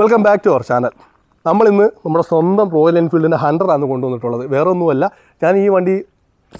Welcome back to our channel. നമ്മളിന്ന് നമ്മുടെ സ്വന്തം റോയൽ എൻഫീൽഡിൻ്റെ 100 ആണ് കൊണ്ടുവന്നിട്ടുള്ളത്. വേറെ ഒന്നുമല്ല, ഞാൻ ഈ വണ്ടി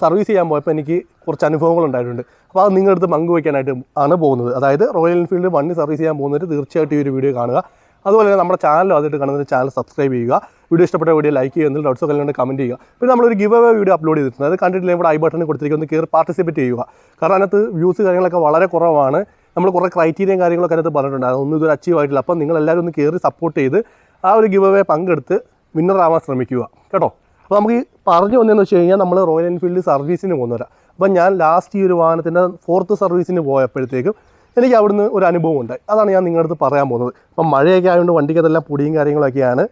സർവീസ് ചെയ്യാൻ പോയപ്പോൾ എനിക്ക് കുറച്ച് അനുഭവങ്ങൾ ഉണ്ടായിട്ടുണ്ട്. അപ്പോൾ അത് നിങ്ങളുടെ അടുത്ത് പങ്കുവയ്ക്കാനായിട്ട് ആണ് പോകുന്നത്. അതായത് റോയൽ എൻഫീൽഡ് വണ്ടി സർവീസ് ചെയ്യാൻ പോകുന്നവർ തീർച്ചയായിട്ടും ഈ ഒരു വീഡിയോ കാണുക. അതുപോലെ തന്നെ നമ്മുടെ ചാനൽ ആദ്യമായിട്ട് കാണുന്നതിന് ചാനൽ സബ്സ്ക്രൈബ് ചെയ്യുക. വീഡിയോ ഇഷ്ടപ്പെട്ട വീഡിയോ ലൈക്ക് ചെയ്യുക, എന്തെങ്കിലും ഡൗട്ട്സോ കല്യാണം കമൻറ്റ് ചെയ്യുക. പിന്നെ നമ്മളൊരു ഗിവ് അവേ വീഡിയോ അപ്ലോഡ് ചെയ്തിട്ടുണ്ട്. അത് കണ്ടിട്ടില്ലെങ്കിൽ ഇവിടെ ഐ ബട്ടണിൽ കൊടുത്തിരിക്കുന്ന കയറി പാർട്ടിസിപ്പേറ്റ് ചെയ്യുക. കാരണം അതിനകത്ത് വ്യൂസ് കാര്യങ്ങളൊക്കെ വളരെ കുറവാണ്. നമ്മൾ കുറേ ക്രൈറ്റീരിയയും കാര്യങ്ങളൊക്കെ അതിനകത്ത് പറഞ്ഞിട്ടുണ്ട്. അതൊന്നും ഇതൊരു അച്ചീവ് ആയിട്ടില്ല. അപ്പം നിങ്ങളെല്ലാവരും ഒന്ന് കയറി സപ്പോർട്ട് ചെയ്ത് ആ ഒരു ഗിവ് അവേ പങ്കെടുത്ത് വിന്നറാവാൻ ശ്രമിക്കുക കേട്ടോ. അപ്പോൾ നമുക്ക് ഈ പറഞ്ഞു വന്നതെന്ന് വെച്ച് കഴിഞ്ഞാൽ നമ്മൾ റോയൽ എൻഫീൽഡ് സർവീസിന് പോകുന്നവരാണ്. അപ്പം ഞാൻ ലാസ്റ്റ് ഈ ഒരു വാഹനത്തിൻ്റെ 4th സർവീസിന് പോയപ്പോഴത്തേക്കും എനിക്ക് അവിടുന്ന് ഒരു അനുഭവം ഉണ്ടായി. അതാണ് ഞാൻ നിങ്ങളുടെ അടുത്ത് പറയാൻ പോകുന്നത്. അപ്പം മഴയൊക്കെ ആയതുകൊണ്ട് വണ്ടിക്കതെല്ലാം പൊടിയും കാര്യങ്ങളൊക്കെയാണ്.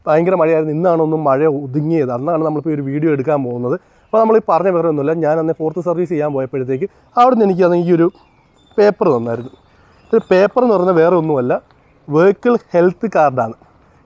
ഭയങ്കര മഴയായിരുന്നു. ഇന്നാണ് ഒന്നും മഴ ഒതുങ്ങിയത്. അന്നാണ് നമ്മളിപ്പോൾ ഒരു വീഡിയോ എടുക്കാൻ പോകുന്നത്. അപ്പോൾ നമ്മൾ ഈ പറഞ്ഞ വേറെ ഒന്നുമില്ല, ഞാൻ അന്ന് 4th സർവീസ് ചെയ്യാൻ പോയപ്പോഴത്തേക്ക് അവിടുന്ന് എനിക്ക് അന്ന് ഈ ഒരു പേപ്പർ തന്നായിരുന്നു. ഒരു പേപ്പർ എന്ന് പറഞ്ഞാൽ വേറെ ഒന്നുമല്ല, വെഹിക്കിൾ ഹെൽത്ത് കാർഡാണ്.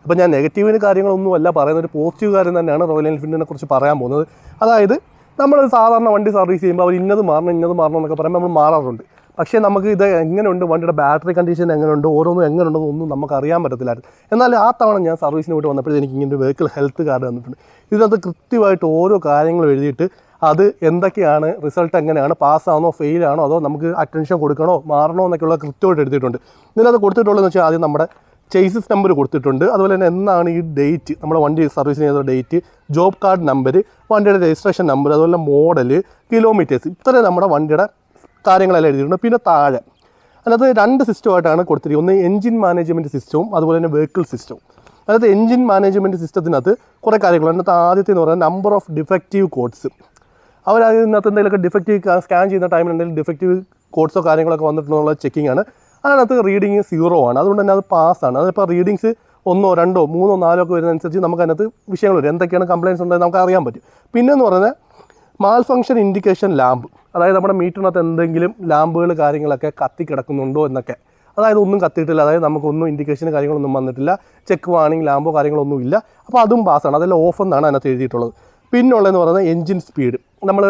അപ്പോൾ ഞാൻ നെഗറ്റീവിന് കാര്യങ്ങളൊന്നുമല്ല പറയുന്നത്, ഒരു പോസിറ്റീവ് കാര്യം തന്നെയാണ് റോയൽ എൻഫീൽഡിനെ കുറിച്ച് പറയാൻ പോകുന്നത്. അതായത് നമ്മൾ സാധാരണ വണ്ടി സർവീസ് ചെയ്യുമ്പോൾ അവർ ഇന്നത് മാറണം എന്നൊക്കെ പറയുമ്പോൾ നമ്മൾ മാറാറുണ്ട്. പക്ഷേ നമുക്ക് ഇത് എങ്ങനെയുണ്ട്, വണ്ടിയുടെ ബാറ്ററി കണ്ടീഷൻ എങ്ങനെയുണ്ട്, ഓരോന്നും എങ്ങനെയുണ്ടെന്ന് ഒന്നും നമുക്ക് അറിയാൻ പറ്റത്തില്ലായിരുന്നു. എന്നാൽ ആ തവണ ഞാൻ സർവീസിന് പോയിട്ട് വന്നപ്പോഴത്തേക്ക് എനിക്ക് ഇങ്ങനെ ഒരു വെഹിക്കിൾ ഹെൽത്ത് കാർഡ് തന്നിട്ടുണ്ട്. ഇതിനകത്ത് കൃത്യമായിട്ട് ഓരോ കാര്യങ്ങളും എഴുതിയിട്ട് അത് എന്തൊക്കെയാണ്, റിസൾട്ട് എങ്ങനെയാണ്, പാസ്സാണോ ഫെയിലാണോ, അതോ നമുക്ക് അറ്റൻഷൻ കൊടുക്കണോ മാറണോ എന്നൊക്കെയുള്ള കൃത്യമായിട്ട് എഴുതിയിട്ടുണ്ട്. ഇതിനകത്ത് കൊടുത്തിട്ടുള്ളതെന്ന് വെച്ചാൽ ആദ്യം നമ്മുടെ ചേസസ് നമ്പർ കൊടുത്തിട്ടുണ്ട്. അതുപോലെ തന്നെ എന്നാണ് ഈ ഡേറ്റ്, നമ്മുടെ വണ്ടി സർവീസിന് ചെയ്ത ഡേറ്റ്, ജോബ് കാർഡ് നമ്പർ, വണ്ടിയുടെ രജിസ്ട്രേഷൻ നമ്പർ, അതുപോലെ മോഡൽ, കിലോമീറ്റേഴ്സ്, ഇത്രയും നമ്മുടെ വണ്ടിയുടെ കാര്യങ്ങളെല്ലാം എഴുതിയിട്ടുണ്ട്. പിന്നെ താഴെ അതിനകത്ത് 2 സിസ്റ്റമായിട്ടാണ് കൊടുത്തിരിക്കുന്നത്. ഒന്ന് എൻജിൻ മാനേജ്മെൻറ്റ് സിസ്റ്റവും അതുപോലെ തന്നെ വെഹിക്കിൾ സിസ്റ്റവും. അതായത് എൻജിൻ മാനേജ്മെൻറ്റ് സിസ്റ്റത്തിനകത്ത് കുറേ കാര്യങ്ങളുണ്ട്. അതിനകത്ത് ആദ്യത്തെ എന്ന് പറയുന്നത് നമ്പർ ഓഫ് ഡിഫക്റ്റീവ് കോഡ്സ്. അവരതിനകത്ത് എന്തെങ്കിലുമൊക്കെ ഡിഫക്റ്റീവ് സ്കാൻ ചെയ്യുന്ന ടൈമിൽ എന്തെങ്കിലും ഡിഫക്റ്റീവ് കോഡ്സോ കാര്യങ്ങളൊക്കെ വന്നിട്ടുള്ള ചെക്കിംഗ് ആണ്. അതിനകത്ത് റീഡിങ് 0 ആണ്. അതുകൊണ്ട് തന്നെ അത് പാസ്സാണ്. അതിപ്പോൾ റീഡിങ്സ് 1, 2, 3, 4 ഒക്കെ വരുന്നതനുസരിച്ച് നമുക്ക് അതിനകത്ത് വിഷയങ്ങൾ വരും. എന്തൊക്കെയാണ് കംപ്ലയിൻസ് ഉണ്ടെന്ന് നമുക്ക് അറിയാൻ പറ്റും. പിന്നെയെന്ന് പറയുന്നത് മാൽ ഫംഗ്ഷൻ ഇൻഡിക്കേഷൻ ലാമ്പ്. അതായത് നമ്മുടെ മീറ്ററിനകത്ത് എന്തെങ്കിലും ലാമ്പുകൾ കാര്യങ്ങളൊക്കെ കത്തി കിടക്കുന്നുണ്ടോ എന്നൊക്കെ. അതായത് ഒന്നും കത്തിയിട്ടില്ല, അതായത് നമുക്കൊന്നും ഇൻഡിക്കേഷൻ കാര്യങ്ങളൊന്നും വന്നിട്ടില്ല, ചെക്ക് വാണിംഗ് ലാമ്പോ കാര്യങ്ങളൊന്നും ഇല്ല. അപ്പോൾ അതും പാസ്സാണ്. അതെല്ലാം ഓഫ് എന്നാണ് അതിനകത്ത് എഴുതിയിട്ടുള്ളത്. പിന്നുള്ളതെന്ന് പറയുന്നത് എൻജിൻ സ്പീഡ്. നമ്മൾ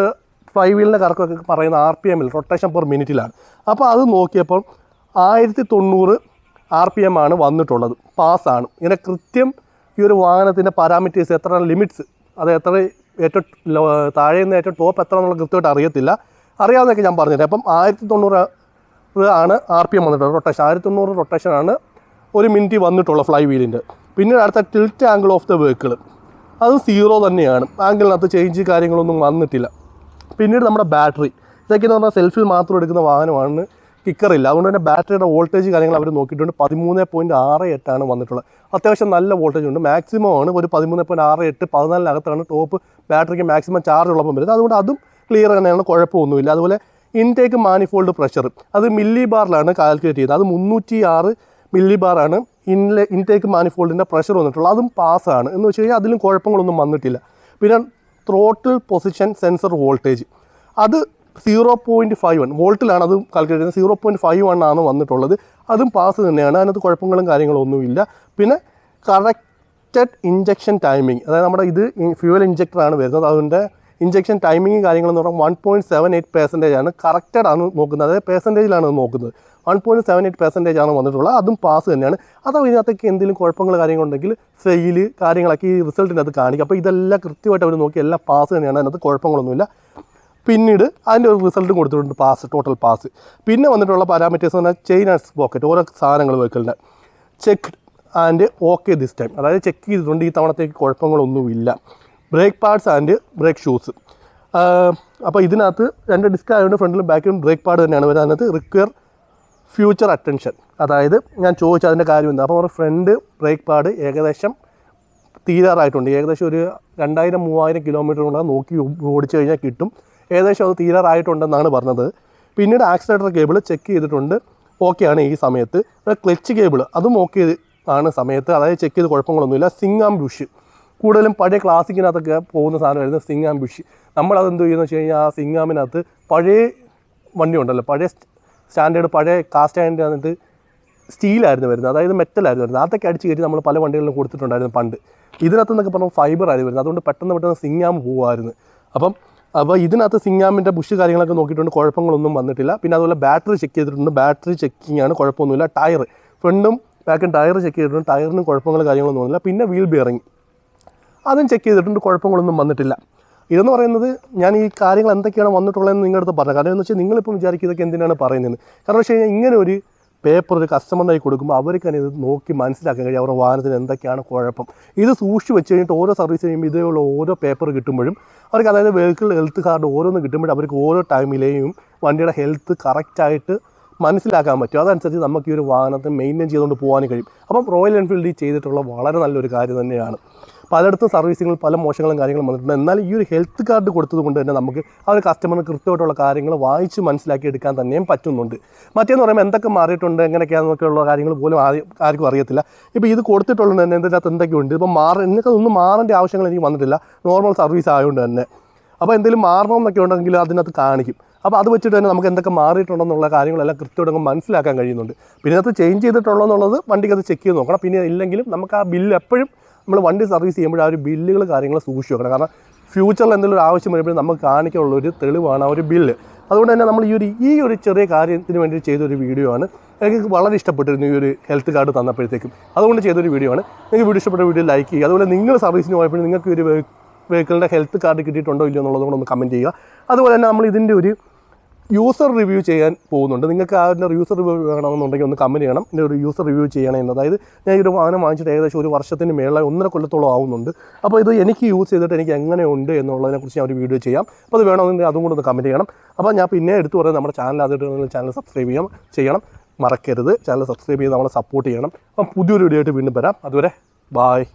5 വീലിൻ്റെ കറക്കൊക്കെ പറയുന്ന RPM, റൊട്ടേഷൻ പെർ മിനിറ്റിലാണ്. അപ്പോൾ അത് നോക്കിയപ്പോൾ 1090 RPM ആണ് വന്നിട്ടുള്ളത്. പാസ്സാണ്. ഇങ്ങനെ കൃത്യം ഈ ഒരു വാഹനത്തിൻ്റെ പാരാമീറ്റേഴ്സ് എത്ര ലിമിറ്റ്സ്, അത് എത്ര ഏറ്റവും താഴെ നിന്ന് ഏറ്റവും ടോപ്പ് എത്ര എന്നുള്ള കൃത്യമായിട്ട് അറിയത്തില്ല. അറിയാവുന്നതൊക്കെ ഞാൻ പറഞ്ഞുതരാം. അപ്പം 1090 ആണ് RPM വന്നിട്ടുള്ളത്. റൊട്ടേഷൻ 1090 റൊട്ടേഷനാണ് 1 മിനിറ്റ് വന്നിട്ടുള്ള ഫ്ലൈ വീലിൻ്റെ. പിന്നീട് അടുത്ത tilt angle of the vehicle, അത് 0 തന്നെയാണ്. ആംഗിളിനകത്ത് ചേഞ്ച് കാര്യങ്ങളൊന്നും വന്നിട്ടില്ല. പിന്നീട് നമ്മുടെ ബാറ്ററി, ഇതൊക്കെയെന്ന് പറഞ്ഞാൽ സെൽഫിൽ മാത്രം എടുക്കുന്ന വാഹനമാണ്, കിക്കറില്ല. അതുകൊണ്ട് തന്നെ ബാറ്ററിയുടെ വോൾട്ടേജ് കാര്യങ്ങൾ അവർ നോക്കിയിട്ടുണ്ട്. 13.68 വന്നിട്ടുള്ളത്. അത്യാവശ്യം നല്ല വോൾട്ടേജ് ഉണ്ട്. മാക്സിമം ആണ് ഒരു 13.68, 14-നകത്താണ് ടോപ്പ് ബാറ്ററിക്ക് മാക്സിമം ചാർജ് ഉള്ളപ്പം വരുന്നത്. അതുകൊണ്ട് അതും ക്ലിയർ തന്നെയാണ്, കുഴപ്പമൊന്നുമില്ല. അതുപോലെ ഇൻടേക്ക് മാനിഫോൾഡ് പ്രഷർ, അത് മില്ലി ബാറിലാണ് കാൽക്കുലേറ്റ് ചെയ്യുന്നത്. അത് 306 മില്ലി ബാറാണ് ഇൻടേക്ക് മാനിഫോൾഡിൻ്റെ പ്രഷർ വന്നിട്ടുള്ളത്. അതും പാസ്സാണ്. എന്ന് വെച്ച് കഴിഞ്ഞാൽ അതിലും കുഴപ്പങ്ങളൊന്നും വന്നിട്ടില്ല. പിന്നെ ത്രോട്ടിൽ പൊസിഷൻ സെൻസർ വോൾട്ടേജ്, അത് 0.51 വോൾട്ടിലാണ് അത് കാൽക്കുലേറ്റ് ചെയ്യുന്നത്. 0.51 ആണ് വന്നിട്ടുള്ളത്. അതും പാസ് തന്നെയാണ്. അതിനകത്ത് കുഴപ്പങ്ങളും കാര്യങ്ങളും ഒന്നുമില്ല. പിന്നെ കറക്റ്റഡ് ഇഞ്ചക്ഷൻ ടൈമിങ്, അതായത് നമ്മുടെ ഇത് ഫ്യൂവൽ ഇഞ്ചക്ടറാണ് വരുന്നത്. അതുകൊണ്ട് ഇഞ്ചക്ഷൻ ടൈമിങ് കാര്യങ്ങളെന്ന് പറഞ്ഞാൽ 1.78% ആണ്. കറക്റ്റഡ് ആണ് നോക്കുന്നത്, അതായത് പെർസെൻറ്റേജിലാണ് നോക്കുന്നത്. 1.78% ആണ് വന്നിട്ടുള്ളത്. അതും പാസ് തന്നെയാണ്. അതോ ഇതിനകത്തേക്ക് എന്തെങ്കിലും കുഴപ്പങ്ങൾ കാര്യങ്ങളുണ്ടെങ്കിൽ ഫെയില് കാര്യങ്ങളൊക്കെ ഈ റിസൾട്ടിൻ്റെ അത് കാണിക്കും. അപ്പോൾ ഇതെല്ലാം കൃത്യമായിട്ട് അവർ നോക്കി എല്ലാം പാസ് തന്നെയാണ്. അതിനകത്ത് കുഴപ്പങ്ങളൊന്നുമില്ല. പിന്നീട് അതിൻ്റെ ഒരു റിസൾട്ടും കൊടുത്തിട്ടുണ്ട്, പാസ്, ടോട്ടൽ പാസ്. പിന്നെ വന്നിട്ടുള്ള പാരാമീറ്റേഴ്സ് എന്ന് പറഞ്ഞാൽ ചെയിൻ ആൻഡ് സ്പോക്കറ്റ്, ഓരോ സാധനങ്ങൾ വെഹിക്കിളിൻ്റെ check and okay this time, അതായത് ചെക്ക് ചെയ്തിട്ടുണ്ട്. ഈ തവണത്തേക്ക് കുഴപ്പങ്ങളൊന്നുമില്ല. Brake pads and brake shoes. അപ്പോൾ ഇതിനകത്ത് 2 ഡിസ്ക് ആയതുകൊണ്ട് ഫ്രണ്ടിലും ബാക്കിലും ബ്രേക്ക് പാഡ് തന്നെയാണ് വരുന്നത്. അതിനകത്ത് റിക്വയർ ഫ്യൂച്ചർ അറ്റൻഷൻ, അതായത് ഞാൻ ചോദിച്ച അതിൻ്റെ കാര്യം എന്താ. അപ്പോൾ നമ്മുടെ ഫ്രണ്ട് ബ്രേക്ക് പാഡ് ഏകദേശം തീരാറായിട്ടുണ്ട്. ഏകദേശം ഒരു 2000-3000 കിലോമീറ്ററുള്ള നോക്കി ഓടിച്ചു കഴിഞ്ഞാൽ കിട്ടും. ഏകദേശം അത് തീരാറായിട്ടുണ്ടെന്നാണ് പറഞ്ഞത്. പിന്നീട് ആക്സിലേറ്റർ കേബിൾ ചെക്ക് ചെയ്തിട്ടുണ്ട്, ഓക്കെയാണ് ഈ സമയത്ത്. ക്ലച്ച് കേബിൾ അതും ഓക്കെ ആണ് സമയത്ത്, അതായത് ചെക്ക് ചെയ്ത് കുഴപ്പങ്ങളൊന്നുമില്ല. സിംഗ് ആം ബുഷ്, കൂടുതലും പഴയ ക്ലാസിക്കിനകത്തൊക്കെ പോകുന്ന സാധനമായിരുന്നു സിംഗ് ആം ബുഷ്. നമ്മളതെന്ത് ചെയ്യുന്നത് വെച്ച് കഴിഞ്ഞാൽ ആ സിംഗ് ആമിനകത്ത് പഴയ വണ്ടി ഉണ്ടല്ലോ, പഴയ സ്റ്റാൻഡേർഡ്, പഴയ കാസ്റ്റ് സ്റ്റാൻഡേർഡ് വന്നിട്ട് സ്റ്റീലായിരുന്നു വരുന്നത്, അതായത് മെറ്റലായിരുന്നു വരുന്നത്. അതൊക്കെ അടിച്ച് കയറ്റി നമ്മൾ പല വണ്ടികളിലും കൊടുത്തിട്ടുണ്ടായിരുന്നു പണ്ട്. ഇതിനകത്തെന്നൊക്കെ പറഞ്ഞാൽ ഫൈബർ ആയിരുന്നു വരുന്നത്. അതുകൊണ്ട് പെട്ടെന്ന് സിംഗ് ആം പോകുമായിരുന്നു. അപ്പോൾ ഇതിനകത്ത് സിംഗ് ആമിൻ്റെ ബുഷ് കാര്യങ്ങളൊക്കെ നോക്കിയിട്ടുണ്ട്, കുഴപ്പങ്ങളൊന്നും വന്നിട്ടില്ല. പിന്നെ അതുപോലെ ബാറ്ററി ചെക്ക് ചെയ്തിട്ടുണ്ട്. ബാറ്ററി ചെക്കിങ് ആണ്, കുഴപ്പമൊന്നുമില്ല. ടയർ ഫ്രണ്ടും ബാക്ക് ടയർ ചെക്ക് ചെയ്തിട്ടുണ്ട്, ടയറിനും കുഴപ്പങ്ങൾ കാര്യങ്ങളൊന്നും വന്നില്ല. പിന്നെ വീൽ ബിയറിങ് അതും ചെക്ക് ചെയ്തിട്ടുണ്ട്, കുഴപ്പങ്ങളൊന്നും വന്നിട്ടില്ല. ഇതെന്ന് പറയുന്നത് ഞാൻ ഈ കാര്യങ്ങൾ എന്തൊക്കെയാണ് വന്നിട്ടുള്ളതെന്ന് നിങ്ങളുടെ അടുത്ത് പറഞ്ഞു. കാരണം എന്ന് വെച്ചാൽ നിങ്ങളിപ്പോൾ വിചാരിക്കും ഇതൊക്കെ എന്തിനാണ് പറയുന്നത്. കാരണം വെച്ച് കഴിഞ്ഞാൽ ഇങ്ങനെ ഒരു പേപ്പർ ഒരു കസ്റ്റമറിനായി കൊടുക്കുമ്പോൾ അവർക്ക് ഇത് നോക്കി മനസ്സിലാക്കാൻ കഴിയും അവരുടെ വാഹനത്തിന് എന്തൊക്കെയാണ് കുഴപ്പം. ഇത് സൂക്ഷിച്ച് വെച്ച് കഴിഞ്ഞിട്ട് ഓരോ സർവീസ് ചെയ്യുമ്പോൾ ഇതേയുള്ള ഓരോ പേപ്പർ കിട്ടുമ്പോഴും അവർക്ക്, അതായത് വെഹിക്കിൾ ഹെൽത്ത് കാർഡ് ഓരോന്ന് കിട്ടുമ്പോഴും അവർക്ക് ഓരോ ടൈമിലെയും വണ്ടിയുടെ ഹെൽത്ത് കറക്റ്റായിട്ട് മനസ്സിലാക്കാൻ പറ്റും. അതനുസരിച്ച് നമുക്ക് ഈ ഒരു വാഹനത്തെ മെയിൻറ്റെയിൻ ചെയ്തുകൊണ്ട് പോകാനും കഴിയും. അപ്പം റോയൽ എൻഫീൽഡ് ചെയ്തിട്ടുള്ള വളരെ നല്ലൊരു കാര്യം തന്നെയാണ്. പലയിടത്തും സർവീസിങ്ങിൽ പല മോശങ്ങളും കാര്യങ്ങളും വന്നിട്ടുണ്ട്. എന്നാൽ ഈ ഒരു ഹെൽത്ത് കാർഡ് കൊടുത്തത് കൊണ്ട് തന്നെ നമുക്ക് ആ ഒരു കസ്റ്റമറിന് കൃത്യമായിട്ടുള്ള കാര്യങ്ങൾ വായിച്ച് മനസ്സിലാക്കി എടുക്കാൻ തന്നെയും പറ്റുന്നുണ്ട്. മറ്റേന്ന് പറയുമ്പോൾ എന്തൊക്കെ മാറിയിട്ടുണ്ട് എങ്ങനെയൊക്കെയാണെന്നൊക്കെയുള്ള കാര്യങ്ങൾ പോലും ആർക്കും അറിയത്തില്ല. ഇപ്പോൾ ഇത് കൊടുത്തിട്ടുള്ളത് തന്നെ ഇതിനകത്ത് എന്തൊക്കെയുണ്ട്. ഇപ്പോൾ എനിക്കതൊന്നും മാറേണ്ട ആവശ്യങ്ങൾ എനിക്ക് വന്നിട്ടില്ല, നോർമൽ സർവീസ് ആയതുകൊണ്ട് തന്നെ. അപ്പോൾ എന്തെങ്കിലും മാറണം എന്നൊക്കെ ഉണ്ടെങ്കിൽ അതിനകത്ത് കാണിക്കും. അപ്പോൾ അത് വെച്ചിട്ട് തന്നെ നമുക്ക് എന്തൊക്കെ മാറിയിട്ടുണ്ടെന്നുള്ള കാര്യങ്ങളെല്ലാം കൃത്യമായിട്ട് മനസ്സിലാക്കാൻ കഴിയുന്നുണ്ട്. പിന്നെ അത് ചേഞ്ച് ചെയ്തിട്ടുള്ളതെന്നുള്ളത് വണ്ടിക്കത് ചെക്ക് ചെയ്ത് നോക്കണം. പിന്നെ ഇല്ലെങ്കിലും നമുക്ക് ആ ബില്ല് എപ്പോഴും നമ്മൾ വണ്ടി സർവീസ് ചെയ്യുമ്പോൾ ആ ഒരു ബില്ലുകൾ കാര്യങ്ങൾ സൂക്ഷിച്ച് വെക്കണം. കാരണം ഫ്യൂച്ചറിൽ എന്തെങ്കിലും ഒരു ആവശ്യം വരുമ്പോഴും നമുക്ക് കാണിക്കാനുള്ളൊരു തെളിവാണ് ആ ഒരു ബില്ല്. അതുകൊണ്ട് തന്നെ നമ്മൾ ഈ ഒരു ചെറിയ കാര്യത്തിന് വേണ്ടി ചെയ്തൊരു വീഡിയോ ആണ്. എനിക്ക് വളരെ ഇഷ്ടപ്പെട്ടിരുന്നു ഈ ഒരു ഹെൽത്ത് കാർഡ് തന്നപ്പോഴത്തേക്കും. അതുകൊണ്ട് ചെയ്തൊരു വീഡിയോ ആണ്. നിങ്ങൾക്ക് വീഡിയോ ഇഷ്ടപ്പെട്ട വീഡിയോ ലൈക്ക് ചെയ്യുക. അതുപോലെ നിങ്ങൾ സർവീസിന് പോയപ്പോഴും നിങ്ങൾക്ക് ഒരു വെഹിക്കിളിൻ്റെ ഹെൽത്ത് കാർഡ് കിട്ടിയിട്ടുണ്ടോ ഇല്ലയോ എന്നുള്ളത് കൂടെ ഒന്ന് കമൻറ്റ് ചെയ്യുക. അതുപോലെ തന്നെ നമ്മൾ ഇതിൻ്റെ ഒരു യൂസർ റിവ്യൂ ചെയ്യാൻ പോകുന്നുണ്ട്. നിങ്ങൾക്ക് അതിൻ്റെ യൂസർ റിവ്യൂ വേണമെന്നുണ്ടെങ്കിൽ ഒന്ന് കമൻറ്റ് ചെയ്യണം. ഇതിൻ്റെ ഒരു യൂസർ റിവ്യൂ ചെയ്യണമെന്ന്. അതായത് ഞാൻ ഈ ഒരു വാഹനം വാങ്ങിച്ചിട്ട് ഏകദേശം ഒരു വർഷത്തിന് മേളിൽ 1.5 കൊല്ലത്തോളം ആവുന്നുണ്ട്. അപ്പോൾ ഇത് എനിക്ക് യൂസ് ചെയ്തിട്ട് എനിക്ക് എങ്ങനെയുണ്ട് എന്നുള്ളതിനെക്കുറിച്ച് ഞാൻ ഒരു വീഡിയോ ചെയ്യാം. അപ്പോൾ അത് വേണമെന്നുണ്ടെങ്കിൽ അതും കൂടെ ഒന്ന് കമൻറ്റ് ചെയ്യണം. അപ്പോൾ ഞാൻ പിന്നെ എടുത്തു പറയുന്നത് നമ്മുടെ ചാനൽ ആദ്യമായിട്ട് ചാനൽ സബ്സ്ക്രൈബ് ചെയ്യണം, മറക്കരുത്. ചാനൽ സബ്സ്ക്രൈബ് ചെയ്ത് നമ്മളെ സപ്പോർട്ട് ചെയ്യണം. അപ്പം പുതിയൊരു വീഡിയോ ആയിട്ട് വീണ്ടും വരാം. അതുവരെ ബായ്.